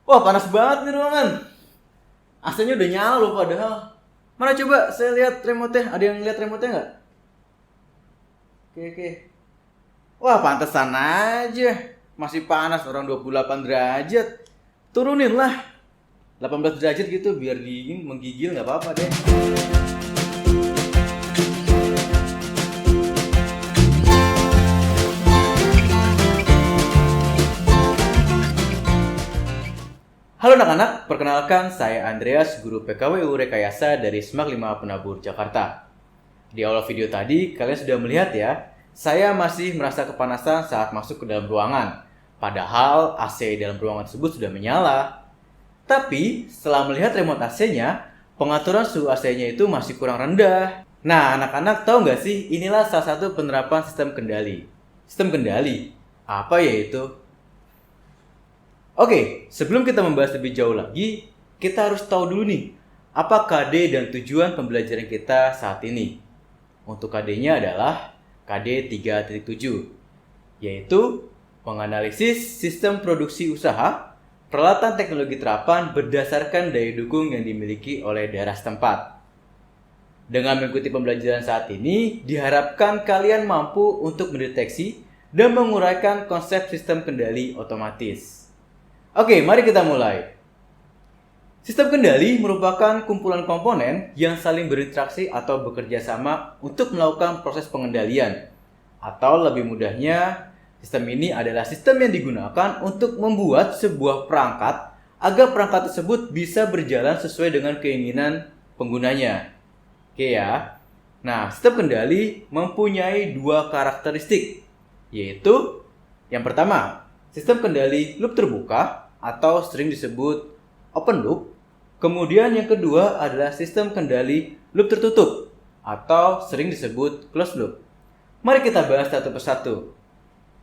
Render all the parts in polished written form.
Wah, panas banget nih ruangan. AC-nya udah nyala loh padahal. Mana coba saya lihat remote-nya. Ada yang lihat remote-nya nggak? Oke, oke. Wah, pantesan aja. Masih panas orang 28 derajat. Turunin lah. 18 derajat gitu biar dingin, menggigil nggak apa-apa deh. Halo anak-anak, perkenalkan saya Andreas, guru PKWU Rekayasa dari SMAK 5 Penabur, Jakarta. Di awal video tadi, kalian sudah melihat ya, saya masih merasa kepanasan saat masuk ke dalam ruangan. Padahal AC dalam ruangan tersebut sudah menyala. Tapi, setelah melihat remote AC-nya, pengaturan suhu AC-nya itu masih kurang rendah. Nah, anak-anak tahu nggak sih, inilah salah satu penerapan sistem kendali. Sistem kendali? Apa ya itu? Oke, sebelum kita membahas lebih jauh lagi, kita harus tahu dulu nih, apa KD dan tujuan pembelajaran kita saat ini. Untuk KD-nya adalah KD 3.7, yaitu menganalisis sistem produksi usaha, peralatan teknologi terapan berdasarkan daya dukung yang dimiliki oleh daerah setempat. Dengan mengikuti pembelajaran saat ini, diharapkan kalian mampu untuk mendeteksi dan menguraikan konsep sistem kendali otomatis. Oke, mari kita mulai. Sistem kendali merupakan kumpulan komponen yang saling berinteraksi atau bekerja sama untuk melakukan proses pengendalian. Atau lebih mudahnya, sistem ini adalah sistem yang digunakan untuk membuat sebuah perangkat agar perangkat tersebut bisa berjalan sesuai dengan keinginan penggunanya. Oke ya. Nah, sistem kendali mempunyai dua karakteristik, yaitu yang pertama, sistem kendali loop terbuka atau sering disebut open loop. Kemudian yang kedua adalah sistem kendali loop tertutup atau sering disebut closed loop. Mari kita bahas satu persatu.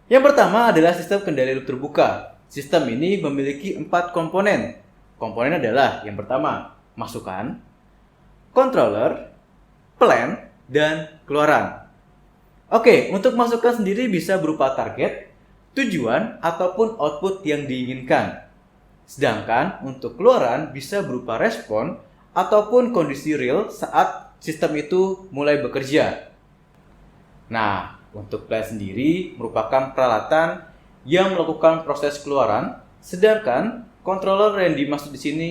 Yang pertama adalah sistem kendali loop terbuka. Sistem ini memiliki 4 komponen. Komponen adalah yang pertama, masukan, controller, plan, dan keluaran. Oke, untuk masukan sendiri bisa berupa target, tujuan, ataupun output yang diinginkan. Sedangkan untuk keluaran bisa berupa respon ataupun kondisi real saat sistem itu mulai bekerja. Nah, untuk plan sendiri merupakan peralatan yang melakukan proses keluaran, sedangkan controller yang dimaksud di sini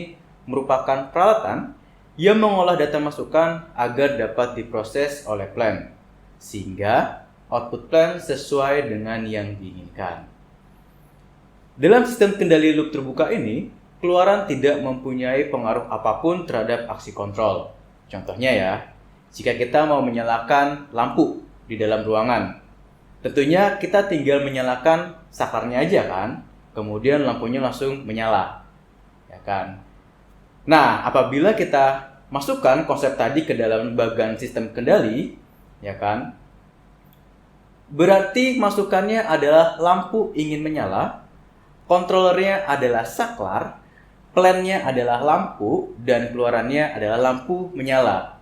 merupakan peralatan yang mengolah data masukan agar dapat diproses oleh plan, sehingga output plan sesuai dengan yang diinginkan. Dalam sistem kendali loop terbuka ini, keluaran tidak mempunyai pengaruh apapun terhadap aksi kontrol. Contohnya ya, jika kita mau menyalakan lampu di dalam ruangan, tentunya kita tinggal menyalakan saklarnya aja kan, kemudian lampunya langsung menyala, ya kan? Nah, apabila kita masukkan konsep tadi ke dalam bagian sistem kendali, ya kan? Berarti masukannya adalah lampu ingin menyala, kontrolernya adalah saklar, plannya adalah lampu, dan keluarannya adalah lampu menyala.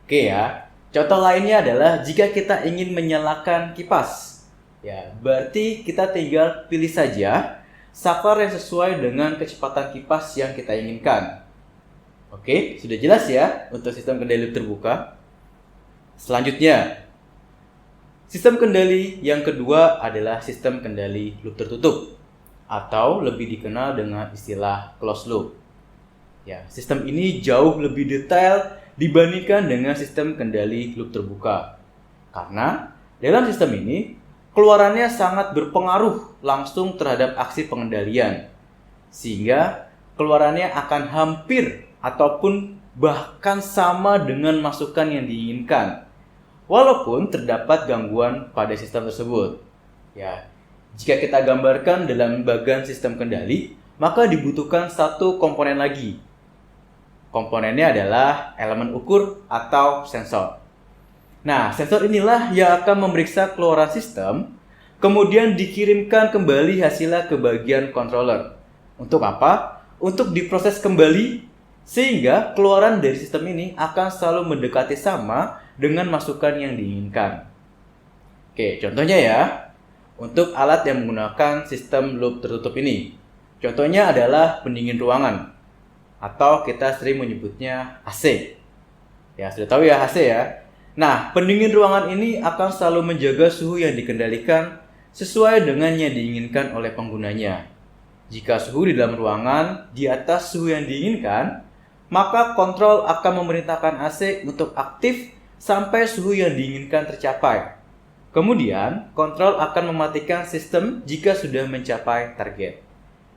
Oke ya, contoh lainnya adalah jika kita ingin menyalakan kipas. Ya, berarti kita tinggal pilih saja saklar yang sesuai dengan kecepatan kipas yang kita inginkan. Oke, sudah jelas ya untuk sistem kendali terbuka. Selanjutnya, sistem kendali yang kedua adalah sistem kendali loop tertutup, atau lebih dikenal dengan istilah closed loop. Ya, sistem ini jauh lebih detail dibandingkan dengan sistem kendali loop terbuka. Karena dalam sistem ini, keluarannya sangat berpengaruh langsung terhadap aksi pengendalian. Sehingga keluarannya akan hampir ataupun bahkan sama dengan masukan yang diinginkan. Walaupun terdapat gangguan pada sistem tersebut. Ya, jika kita gambarkan dalam bagian sistem kendali, maka dibutuhkan satu komponen lagi. Komponennya adalah elemen ukur atau sensor. Nah, sensor inilah yang akan memeriksa keluaran sistem, kemudian dikirimkan kembali hasilnya ke bagian controller. Untuk apa? Untuk diproses kembali, sehingga keluaran dari sistem ini akan selalu mendekati sama dengan masukan yang diinginkan. Oke, contohnya ya. Untuk alat yang menggunakan sistem loop tertutup ini. Contohnya adalah pendingin ruangan, atau kita sering menyebutnya AC. Ya, sudah tahu ya AC ya. Nah, pendingin ruangan ini akan selalu menjaga suhu yang dikendalikan sesuai dengan yang diinginkan oleh penggunanya. Jika suhu di dalam ruangan di atas suhu yang diinginkan, maka kontrol akan memerintahkan AC untuk aktif sampai suhu yang diinginkan tercapai. Kemudian, kontrol akan mematikan sistem jika sudah mencapai target.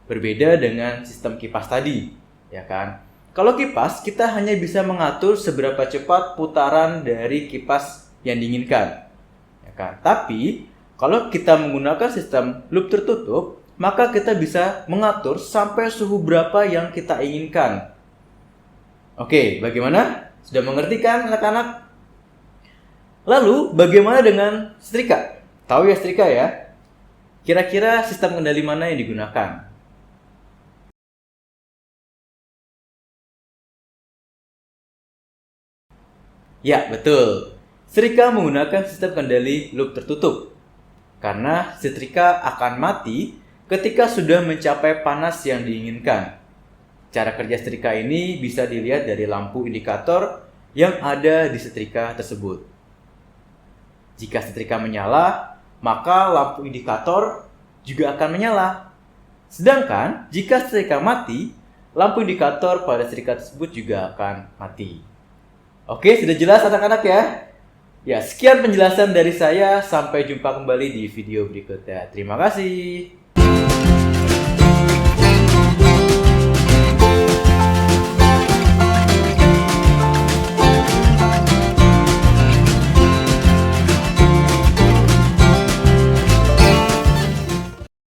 Berbeda dengan sistem kipas tadi, ya kan? Kalau kipas, kita hanya bisa mengatur seberapa cepat putaran dari kipas yang diinginkan, ya kan? Tapi, kalau kita menggunakan sistem loop tertutup, maka kita bisa mengatur sampai suhu berapa yang kita inginkan. Oke, bagaimana? Sudah mengerti kan anak-anak? Lalu, bagaimana dengan setrika? Tahu ya setrika ya? Kira-kira sistem kendali mana yang digunakan? Ya, betul. Setrika menggunakan sistem kendali loop tertutup. Karena setrika akan mati ketika sudah mencapai panas yang diinginkan. Cara kerja setrika ini bisa dilihat dari lampu indikator yang ada di setrika tersebut. Jika setrika menyala, maka lampu indikator juga akan menyala. Sedangkan jika setrika mati, lampu indikator pada setrika tersebut juga akan mati. Oke, sudah jelas anak-anak ya? Ya, sekian penjelasan dari saya. Sampai jumpa kembali di video berikutnya. Terima kasih.